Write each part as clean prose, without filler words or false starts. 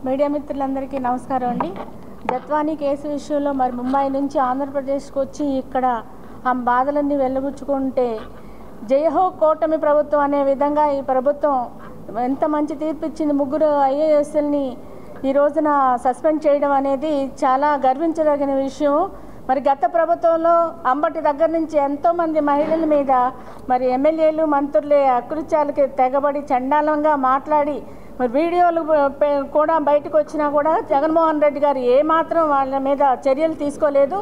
Media మిత్రులందరికీ నమస్కారం అండి. జత్వానీ కేసు విషయంలో మరి ముంబై నుంచి ఆంధ్రప్రదేశ్కి వచ్చి ఇక్కడ ఆ బాధలన్నీ వెల్లబుచ్చుకుంటే జయహో కూటమి ప్రభుత్వం అనే విధంగా ఈ ప్రభుత్వం ఎంత మంచి తీర్పు ఇచ్చింది. 3 ఐఏఎస్ఎల్ని ఈ రోజున సస్పెండ్ చేయడం అనేది చాలా గర్వించదగిన విషయం. మరి గత ప్రభుత్వంలో అంబటి దగ్గర నుంచి ఎంతోమంది మహిళల మీద మరి ఎమ్మెల్యేలు మంత్రులే అకృత్యాలకి తెగబడి చండాలంగా మాట్లాడి మరి వీడియోలు కూడా బయటకు వచ్చినా కూడా జగన్మోహన్ రెడ్డి గారు ఏమాత్రం వాళ్ళ మీద చర్యలు తీసుకోలేదు.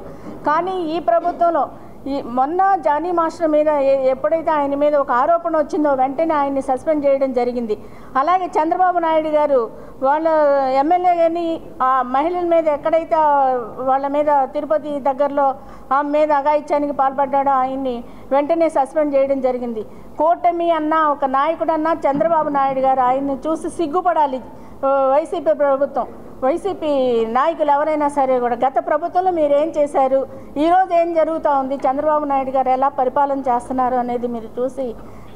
కానీ ఈ ప్రభుత్వంలో మొన్న జానీ మాస్టర్ మీద ఎప్పుడైతే ఆయన మీద ఒక ఆరోపణ వచ్చిందో వెంటనే ఆయన్ని సస్పెండ్ చేయడం జరిగింది. అలాగే చంద్రబాబు నాయుడు గారు వాళ్ళ ఎమ్మెల్యేని ఆ మహిళల మీద ఎక్కడైతే వాళ్ళ మీద తిరుపతి దగ్గరలో ఆమె మీద అఘాయిత్యానికి పాల్పడ్డాడో ఆయన్ని వెంటనే సస్పెండ్ చేయడం జరిగింది. కూటమి అన్న ఒక నాయకుడన్నా చంద్రబాబు నాయుడు గారు ఆయన్ని చూసి సిగ్గుపడాలి. వైసీపీ ప్రభుత్వం, వైసీపీ నాయకులు ఎవరైనా సరే కూడా గత ప్రభుత్వంలో మీరు ఏం చేశారు, ఈరోజు ఏం జరుగుతూ ఉంది, చంద్రబాబు నాయుడు గారు ఎలా పరిపాలన చేస్తున్నారు అనేది మీరు చూసి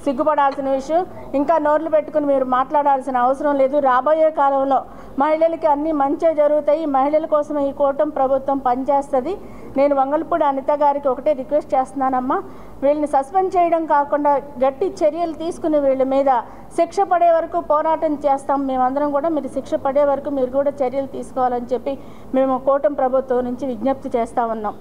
సిగ్గుపడాల్సిన విషయం. ఇంకా నోర్లు పెట్టుకుని మీరు మాట్లాడాల్సిన అవసరం లేదు. రాబోయే కాలంలో మహిళలకి అన్నీ మంచిగా జరుగుతాయి. మహిళల కోసం ఈ కూటమి ప్రభుత్వం పనిచేస్తుంది. నేను వంగలపూడి అనిత గారికి ఒకటే రిక్వెస్ట్ చేస్తున్నానమ్మా, వీళ్ళని సస్పెండ్ చేయడం కాకుండా గట్టి చర్యలు తీసుకుని వీళ్ళ మీద శిక్ష పడే వరకు పోరాటం చేస్తాం. మేమందరం కూడా మీరు శిక్ష పడే వరకు మీరు కూడా చర్యలు తీసుకోవాలని చెప్పి మేము కూటమి ప్రభుత్వం నుంచి విజ్ఞప్తి చేస్తూ ఉన్నాం.